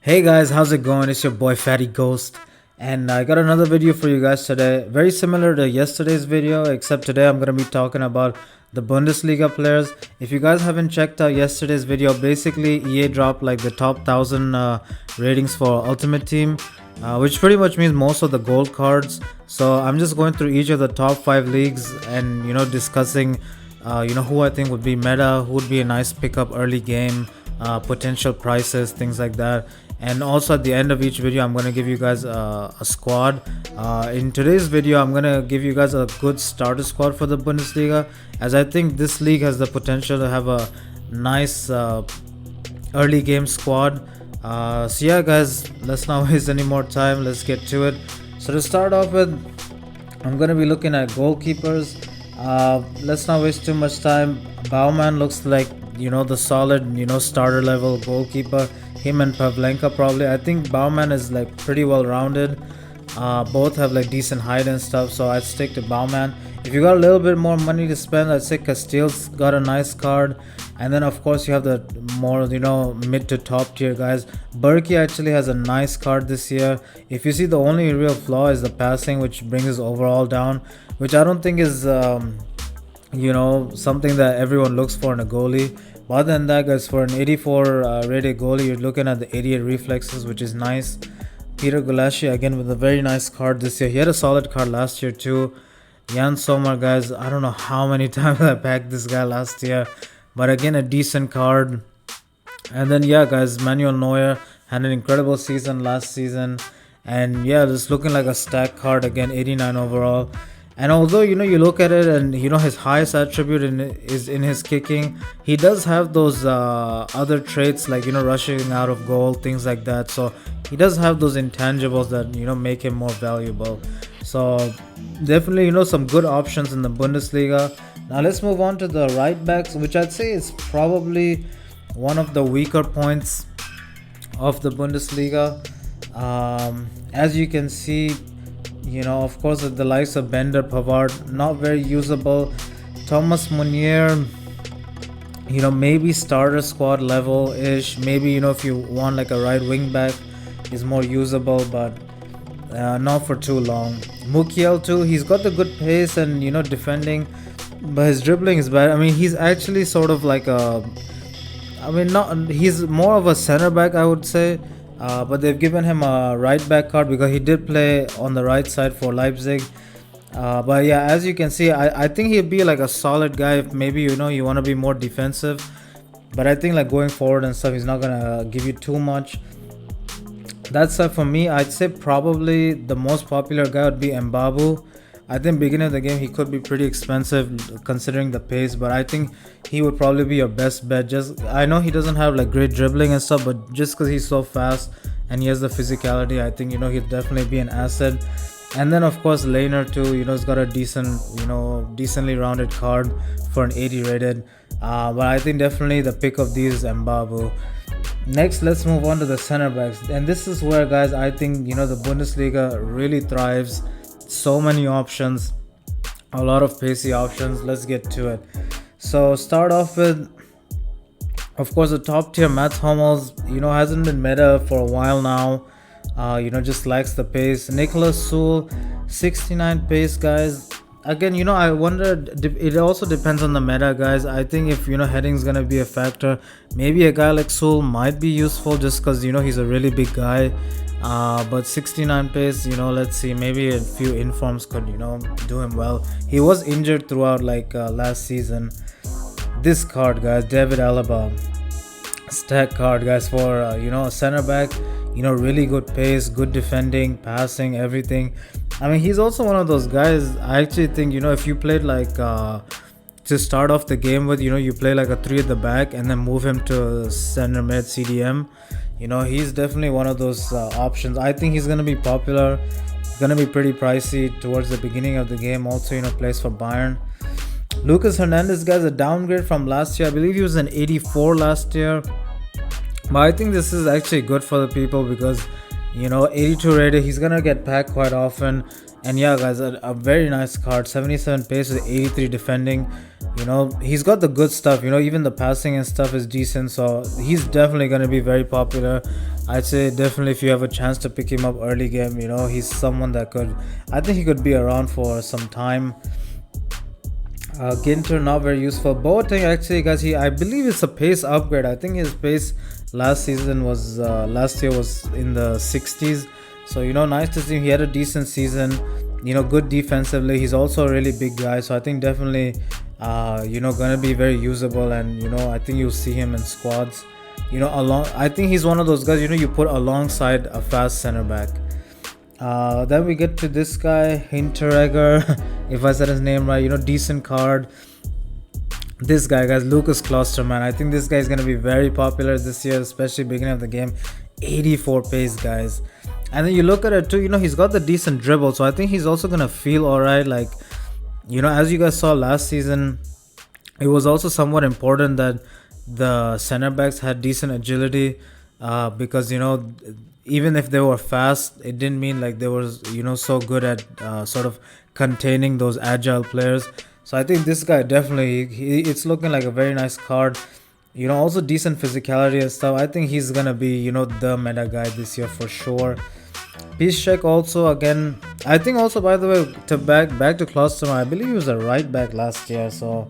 Hey guys, how's it going? It's your boy Fatty Ghost, and I got another video for you guys today. Very similar to yesterday's video, except today I'm gonna be talking about the Bundesliga players. If you guys haven't checked out yesterday's video, basically EA dropped like the top 1,000 ratings for Ultimate Team, which pretty much means most of the gold cards. So I'm just going through each of the top 5 leagues and discussing who I think would be meta, who would be a nice pickup early game, potential prices, things like that. And also at the end of each video I'm going to give you guys a squad. In today's video I'm going to give you guys a good starter squad for the Bundesliga, as I think this league has the potential to have a nice early game squad. So yeah guys, let's not waste any more time, let's get to it. So to start off with, I'm going to be looking at goalkeepers. Let's not waste too much time. Baumann looks like the solid starter level goalkeeper. Him and Pavlenka probably. I think Baumann is like pretty well rounded. Both have like decent height and stuff, so I'd stick to Baumann. If you got a little bit more money to spend, I'd say Castile's got a nice card. And then of course you have the more mid to top tier guys. Berkey actually has a nice card this year. If you see, the only real flaw is the passing, which brings his overall down, which I don't think is something that everyone looks for in a goalie. But other than that guys, for an 84 rated goalie, you're looking at the 88 reflexes, which is nice. Peter Gulaschi again with a very nice card this year. He had a solid card last year too. Jan Sommer guys, I don't know how many times I packed this guy last year, but again a decent card. And then yeah guys, Manuel Neuer had an incredible season last season, and yeah, just looking like a stack card again, 89 overall. And although you look at it and his highest attribute is in his kicking, he does have those other traits like rushing out of goal, things like that. So he does have those intangibles that make him more valuable. So definitely some good options in the Bundesliga. Now let's move on to the right backs, which I'd say is probably one of the weaker points of the Bundesliga. As you can see, of course the likes of Bender, Pavard, not very usable. Thomas Meunier, maybe starter squad level ish. Maybe if you want like a right wing back, is more usable, but not for too long. Mukiel too, he's got the good pace and defending, but his dribbling is bad. I mean, he's actually sort of like he's more of a center back, I would say. But they've given him a right back card because he did play on the right side for Leipzig. But yeah, as you can see, I think he'd be like a solid guy if maybe you want to be more defensive. But I think like going forward and stuff, he's not gonna give you too much. That's for me. I'd say probably the most popular guy would be Mbabu. I think beginning of the game he could be pretty expensive considering the pace, but I think he would probably be your best bet. Just I know he doesn't have like great dribbling and stuff, but just because he's so fast and he has the physicality, I think he'll definitely be an asset. And then of course Laner too, he's got a decently rounded card for an 80 rated. But I think definitely the pick of these is Mbabu. Next, let's move on to the center backs, and this is where guys I think the Bundesliga really thrives. So many options, a lot of pacey options. Let's get to it. So start off with, of course, the top tier Mats Hummels. Hasn't been meta for a while now. Just likes the pace. Nicholas Sewell, 69 pace guys. Again, I wonder, it also depends on the meta guys. I think if heading's gonna be a factor, maybe a guy like Sewell might be useful just because he's a really big guy. But 69 pace, let's see, maybe a few informs could do him well. He was injured throughout like last season. This card guys, David Alaba, stack card guys for a center back. Really good pace, good defending, passing, everything. I mean, he's also one of those guys I actually think if you played like to start off the game with, you play like a 3 at the back and then move him to center mid CDM. He's definitely one of those options. I think he's gonna be popular. He's gonna be pretty pricey towards the beginning of the game. Also, plays for Bayern. Lucas Hernandez, guys, a downgrade from last year. I believe he was an 84 last year. But I think this is actually good for the people because 82 rated. He's gonna get packed quite often. And yeah guys, a very nice card. 77 pace with 83 defending. He's got the good stuff. Even the passing and stuff is decent, so he's definitely going to be very popular. I'd say definitely if you have a chance to pick him up early game, he's someone that could, I think he could be around for some time. Ginter not very useful. Boateng actually, guys, I believe it's a pace upgrade. I think his pace last year was in the 60s. So nice to see him. He had a decent season. Good defensively. He's also a really big guy. So I think definitely, gonna be very usable. And I think you'll see him in squads. I think he's one of those guys. You put alongside a fast center back. Then we get to this guy, Hinteregger, if I said his name right, decent card. This guy, guys, Lucas Klosterman. I think this guy is going to be very popular this year, especially beginning of the game. 84 pace, guys. And then you look at it too, he's got the decent dribble. So I think he's also going to feel alright. Like, as you guys saw last season, it was also somewhat important that the center backs had decent agility because, even if they were fast, it didn't mean like they were so good at sort of containing those agile players. So I think this guy definitely it's looking like a very nice card. Also decent physicality and stuff. I think he's gonna be the meta guy this year for sure. Peace check also again. I think also, by the way, to back to Klosterman, I believe he was a right back last year. So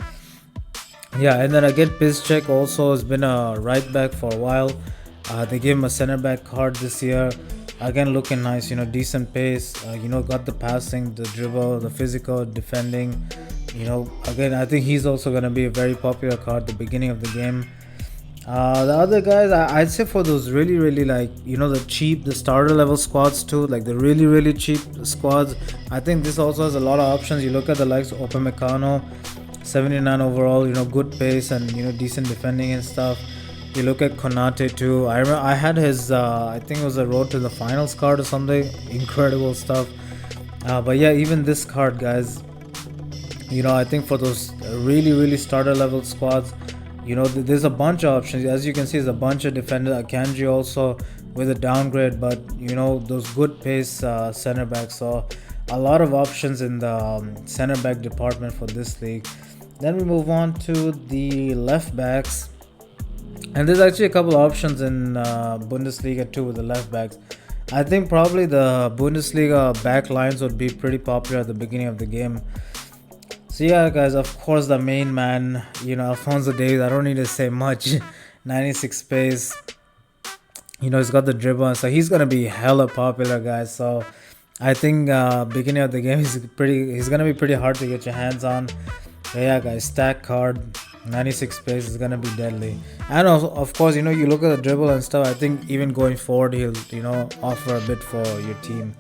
yeah, and then again Peace check also has been a right back for a while. They gave him a center back card this year. Again, looking nice, decent pace. Got the passing, the dribble, the physical, defending. Again, I think he's also going to be a very popular card at the beginning of the game. The other guys, I'd say for those really, really the starter level squads too, like the really, really cheap squads. I think this also has a lot of options. You look at the likes of Upamecano, 79 overall, good pace and, decent defending and stuff. You look at Konate too. I remember I had his, I think it was a road to the finals card or something. Incredible stuff. But yeah, even this card, guys. I think for those really, really starter level squads, there's a bunch of options. As you can see, there's a bunch of defenders. Akanji also with a downgrade, but those good pace center backs. So a lot of options in the center back department for this league. Then we move on to the left backs. And there's actually a couple of options in Bundesliga too with the left backs. I think probably the Bundesliga back lines would be pretty popular at the beginning of the game. So yeah, guys, of course the main man, Alphonso Davies. I don't need to say much. 96 pace. He's got the dribble, and so he's gonna be hella popular, guys. So I think beginning of the game he's gonna be pretty hard to get your hands on. But yeah, guys, stack card. 96 pace is gonna be deadly. And also, of course, you look at the dribble and stuff. I think even going forward, he'll offer a bit for your team.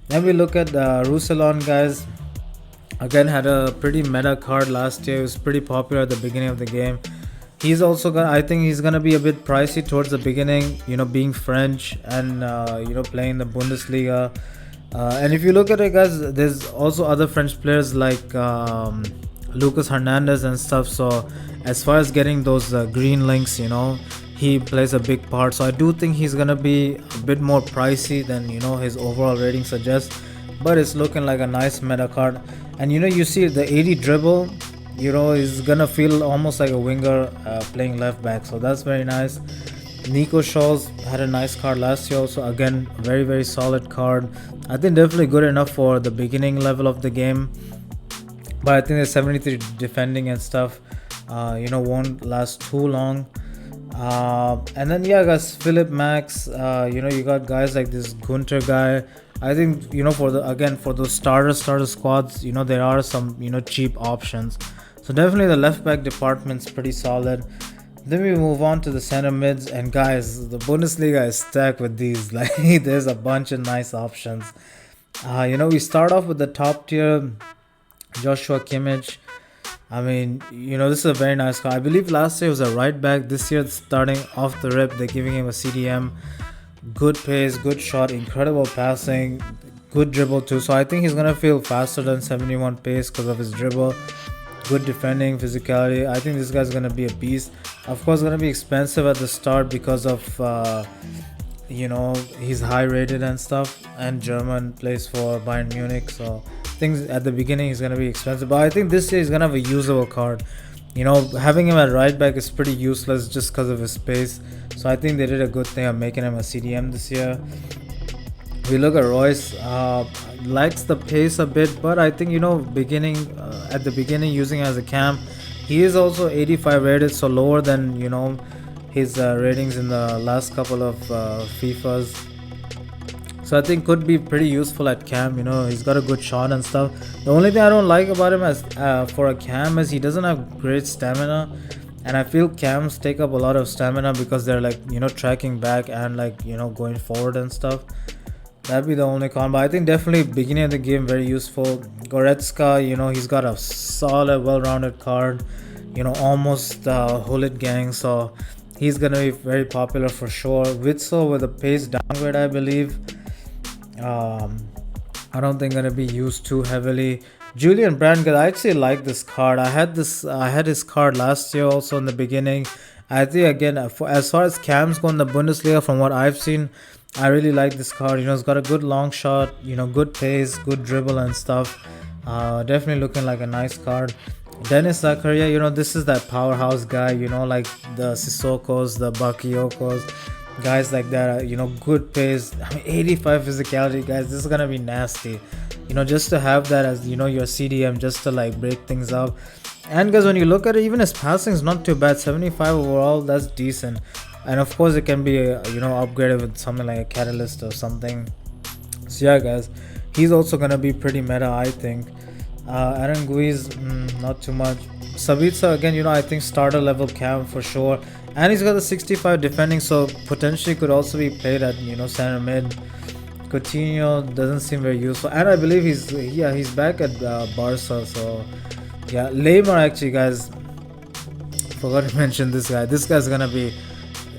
Then we look at Rusalon, guys. Again, had a pretty meta card last year. It was pretty popular at the beginning of the game. He's also I think he's gonna be a bit pricey towards the beginning. Being French and playing the Bundesliga. And if you look at it, guys, there's also other French players like Lucas Hernandez and stuff. So as far as getting those green links, he plays a big part. So I do think he's gonna be a bit more pricey than his overall rating suggests, but it's looking like a nice meta card. And you see the 80 dribble, is gonna feel almost like a winger playing left back. So that's very nice. Nico Scholz had a nice card last year also. Again, very, very solid card. I think definitely good enough for the beginning level of the game. But I think there's 73 defending and stuff, won't last too long. And then yeah, guys, Philip Max, you got guys like this Gunter guy. I think for those starter squads, there are some cheap options. So definitely the left back department's pretty solid. Then we move on to the center mids, and guys, the Bundesliga is stacked with these. Like there's a bunch of nice options. We start off with the top tier. Joshua Kimmich. I mean, this is a very nice card. I believe last year was a right back. This year, starting off the rip, they're giving him a CDM. Good pace, good shot, incredible passing, good dribble too. So I think he's gonna feel faster than 71 pace because of his dribble. Good defending, physicality. I think this guy's gonna be a beast. Of course, gonna be expensive at the start because of he's high rated and stuff, and German, plays for Bayern Munich. So things at the beginning is gonna be expensive, but I think this year he's gonna have a usable card. Having him at right back is pretty useless just because of his pace. So I think they did a good thing of making him a CDM this year. We look at Royce, likes the pace a bit, but I think beginning at the beginning using as a cam, he is also 85 rated, so lower than his ratings in the last couple of FIFAs. So I think could be pretty useful at cam. He's got a good shot and stuff. The only thing I don't like about him as for a cam is he doesn't have great stamina, and I feel cams take up a lot of stamina because they're like tracking back and like going forward and stuff. That'd be the only con, but I think definitely beginning of the game very useful. Goretzka, he's got a solid, well-rounded card. Almost Hullet gang, so he's gonna be very popular for sure. Witzel with a pace downgrade, I believe. I don't think gonna be used too heavily. Julian Brand, I actually like this card. I had his card last year also in the beginning. I think again, as far as cams go in the Bundesliga, from what I've seen, I really like this card. It's got a good long shot, good pace, good dribble and stuff. Definitely looking like a nice card. Dennis Zachary, this is that powerhouse guy, like the Sissokos, the Bakayokos, guys like that. Good pace. 85 physicality, guys. This is gonna be nasty. Just to have that as your CDM, just to like break things up. And guys, when you look at it, even his passing is not too bad. 75 overall, that's decent. And of course, it can be upgraded with something like a catalyst or something. So yeah, guys, he's also gonna be pretty meta, I think. Aaron Guiz, not too much. Sabitzer again, I think starter level cam for sure. And he's got the 65 defending, so potentially could also be played at center mid. Coutinho doesn't seem very useful, and I believe he's back at Barca. So yeah, Lamar actually, guys, forgot to mention this guy. This guy's gonna be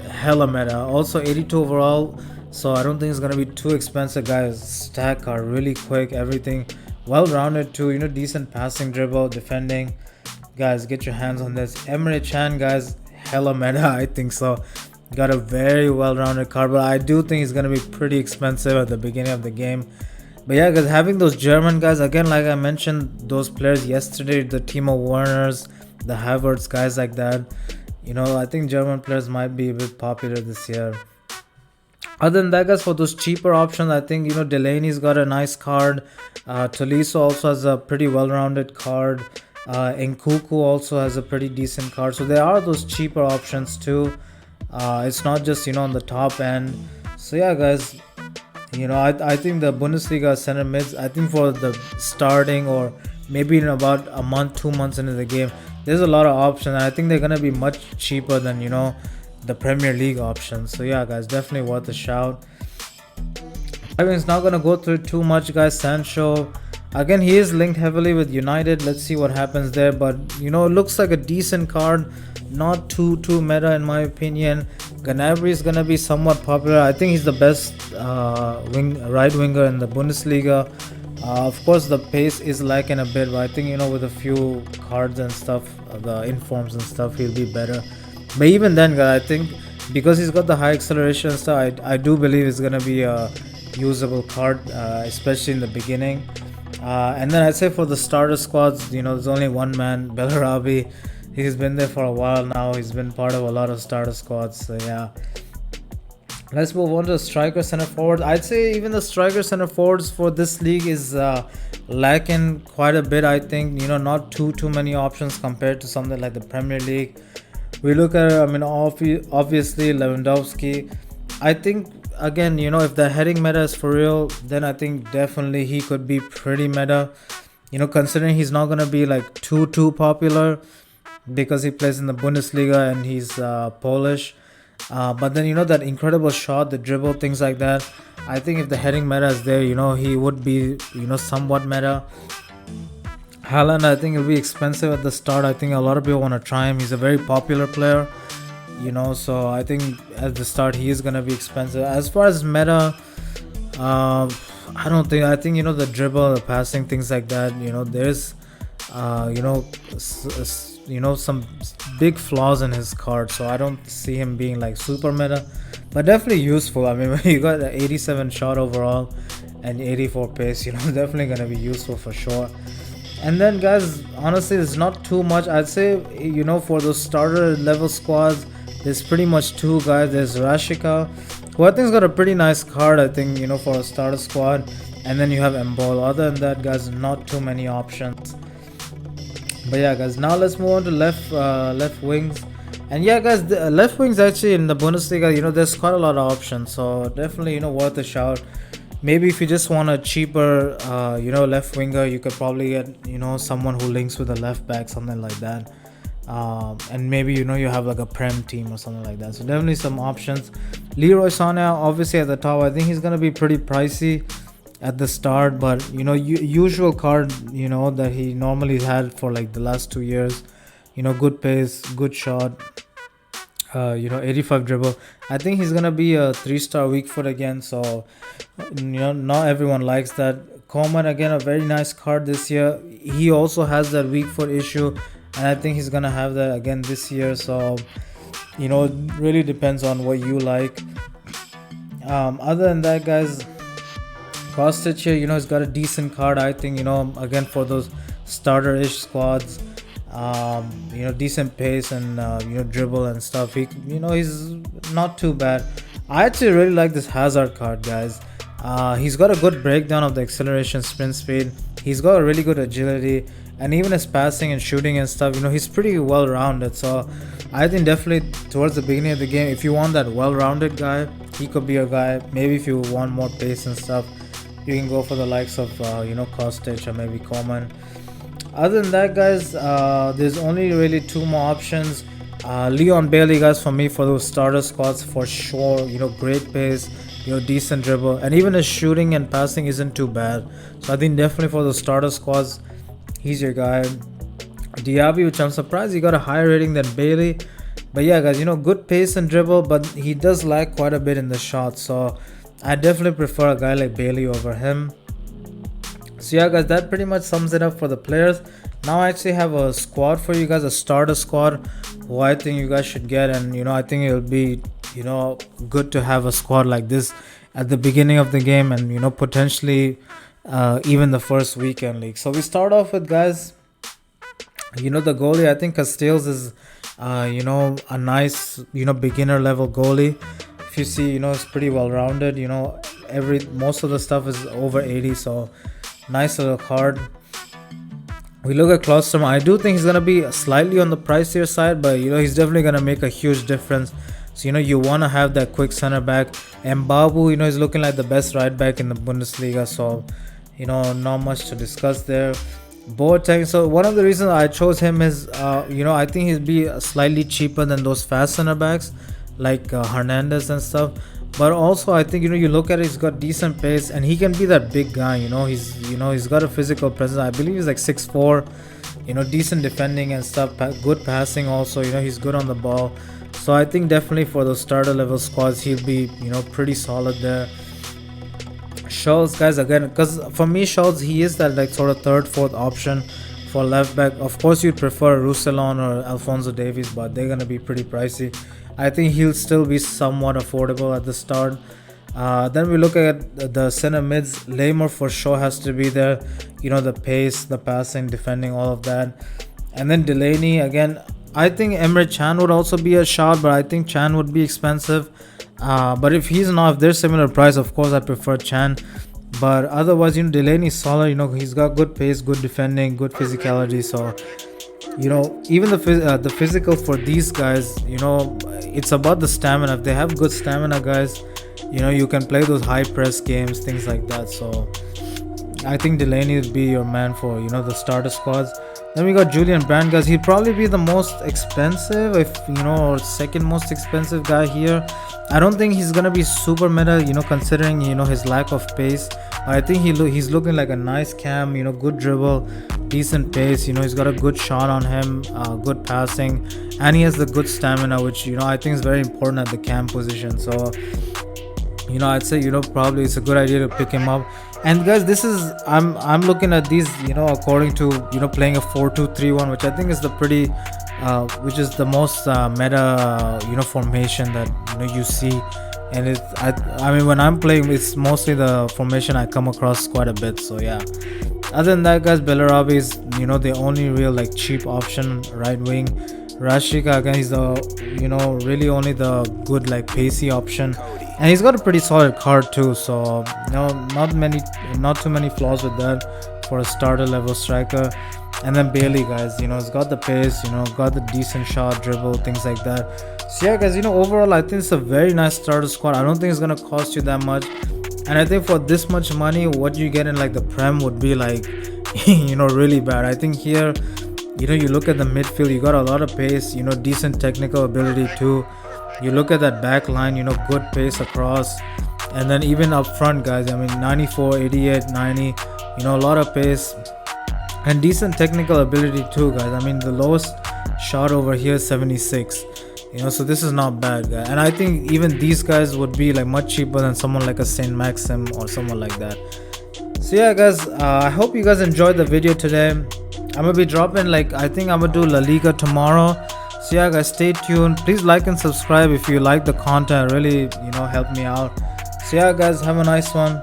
hella meta. Also 82 overall, so I don't think it's gonna be too expensive, guys. Stack are really quick, everything well-rounded too. Decent passing, dribble, defending. Guys, get your hands on this. Emre Can, guys, hella meta, I think so. Got a very well-rounded card, but I do think it's gonna be pretty expensive at the beginning of the game. But yeah, guys, having those German guys again, like I mentioned, those players yesterday, the Timo Werners, the Havertz, guys like that. I think German players might be a bit popular this year. Other than that, guys, for those cheaper options, I think Delaney's got a nice card. Tolisso also has a pretty well-rounded card. Nkuku also has a pretty decent card. So there are those cheaper options too. It's not just on the top end. So yeah, guys, I think the Bundesliga center mids, I think for the starting or maybe in about a month, 2 months into the game, there's a lot of options, and I think they're gonna be much cheaper than the Premier League options. So yeah, guys, definitely worth a shout. I mean, it's not gonna go through too much, guys. Sancho, again, he is linked heavily with United. Let's see what happens there, but it looks like a decent card, not too meta in my opinion. Gnabry is gonna be somewhat popular. I think he's the best right winger in the Bundesliga. Of course, the pace is lacking a bit, but I think with a few cards and stuff, the informs and stuff, he'll be better. But even then, guys, I think because he's got the high acceleration and stuff, I do believe it's gonna be a usable card, especially in the beginning. And then I'd say for the starter squads, there's only one man, Bellarabi. He's been there for a while now. He's been part of a lot of starter squads. So yeah. Let's move on to striker center forward. I'd say even the striker center forwards for this league is lacking quite a bit. I think not too many options compared to something like the Premier League. We look at obviously Lewandowski. I think again if the heading meta is for real, then I think definitely he could be pretty meta. Considering he's not gonna be like too popular because he plays in the Bundesliga and he's Polish. But then that incredible shot, the dribble, things like that. I think if the heading meta is there, he would be somewhat meta. Haaland, I think it'll be expensive at the start. I think a lot of people want to try him. He's a very popular player, so I think at the start he is gonna be expensive. As far as meta, I don't think. I think the dribble, the passing, things like that. There's some big flaws in his card, so I don't see him being like super meta, but definitely useful. I mean, when you got the 87 shot overall and 84 pace, definitely gonna be useful for sure. And then guys, honestly, it's not too much. I'd say, for those starter level squads, there's pretty much two guys. There's Rashika, who I think's got a pretty nice card, I think, for a starter squad. And then you have Mbol. Other than that, guys, not too many options. But yeah, guys, now let's move on to left wings. And yeah, guys, the left wings actually in the Bundesliga, there's quite a lot of options. So definitely, worth a shout. Maybe if you just want a cheaper, left winger, you could probably get, someone who links with a left back, something like that. And maybe, you have like a Prem team or something like that. So definitely some options. Leeroy Sonia, obviously at the top, I think he's going to be pretty pricey at the start. But, usual card, that he normally had for like the last 2 years. Good pace, good shot. 85 dribble. I think he's gonna be a 3-star weak foot again, so not everyone likes that. Coleman, again, a very nice card this year. He also has that weak foot issue, and I think he's gonna have that again this year. So it really depends on what you like. Other than that, guys, Kostic here, he's got a decent card, I think, again for those starter-ish squads. Decent pace and dribble and stuff. He's not too bad. I actually really like this Hazard card, guys. He's got a good breakdown of the acceleration, sprint speed. He's got a really good agility, and even his passing and shooting and stuff, he's pretty well rounded. So I think definitely towards the beginning of the game, if you want that well rounded guy, he could be a guy. Maybe if you want more pace and stuff, you can go for the likes of Kostic or maybe Coleman. Other than that, guys, there's only really two more options. Leon Bailey, guys, for me, for those starter squads, for sure. Great pace, decent dribble, and even his shooting and passing isn't too bad. So I think definitely for those starter squads, he's your guy. Diaby, which I'm surprised he got a higher rating than Bailey. But yeah, guys, good pace and dribble, but he does lack quite a bit in the shot. So I definitely prefer a guy like Bailey over him. So yeah, guys, that pretty much sums it up for the players. Now I actually have a squad for you guys, a starter squad, who I think you guys should get. And I think it'll be good to have a squad like this at the beginning of the game, and potentially even the first weekend league. So we start off with, guys, the goalie. I think Castells is a nice beginner level goalie. If you see, it's pretty well rounded. Most of the stuff is over 80, so nice little card. We look at Klostrom. I do think he's going to be slightly on the pricier side, but he's definitely going to make a huge difference. So you want to have that quick center back. And Babu, he's looking like the best right back in the Bundesliga, so not much to discuss there. Boateng, so one of the reasons I chose him is I think he'll be slightly cheaper than those fast center backs like Hernandez and stuff. But also, I think you look at it, he's got decent pace, and he can be that big guy. He's got a physical presence. I believe he's like 6'4", decent defending and stuff, good passing also. He's good on the ball. So I think definitely for those starter level squads, he'll be pretty solid there. Schultz, guys, again, because for me, Schultz, he is that like sort of third, fourth option for left back. Of course, you'd prefer Rusalon or Alphonso Davies, but they're gonna be pretty pricey. I think he'll still be somewhat affordable at the start. Then we look at the center mids. Lamor for sure has to be there. The pace, the passing, defending, all of that. And then Delaney, again, I think Emre Can would also be a shot, but I think Can would be expensive. But if he's not, if they're similar price, of course I prefer Can. But otherwise, Delaney's solid. He's got good pace, good defending, good physicality. So even the physical for these guys, it's about the stamina. If they have good stamina, guys, you can play those high press games, things like that. So I think Delaney would be your man for the starter squads. Then we got Julian Brand, guys. He'd probably be the most expensive, or second most expensive guy here. I don't think he's gonna be super meta, considering his lack of pace. I think he's looking like a nice cam, good dribble, decent pace. He's got a good shot on him, good passing, and he has the good stamina, which I think is very important at the cam position. So I'd say probably it's a good idea to pick him up. And guys, this is I'm looking at these according to playing a 4-2-3-1, which I think is the pretty which is the most meta formation that you see. And I mean when I'm playing, it's mostly the formation I come across quite a bit. So yeah, Other than that, guys, Bellarabi is, the only real like cheap option, right wing. Rashika, again, he's the, really only the good like pacey option, and he's got a pretty solid card too. So not too many flaws with that for a starter level striker. And then Bailey, guys, he's got the pace, got the decent shot, dribble, things like that. So yeah, guys, overall I think it's a very nice starter squad. I don't think it's gonna cost you that much, and I think for this much money, what you get in like the Prem would be like, really bad. I think here, you look at the midfield, you got a lot of pace, decent technical ability too. You look at that back line, good pace across, and then even up front, guys, I mean 94, 88, 90, a lot of pace and decent technical ability too, guys. I mean the lowest shot over here is 76, so this is not bad, guys. And I think even these guys would be like much cheaper than someone like a Saint Maxim or someone like that. So yeah, guys, I hope you guys enjoyed the video today. I'm gonna be dropping I think I'm gonna do La Liga tomorrow. So yeah, guys, stay tuned. Please like and subscribe if you like the content. It really help me out. So yeah, guys, have a nice one.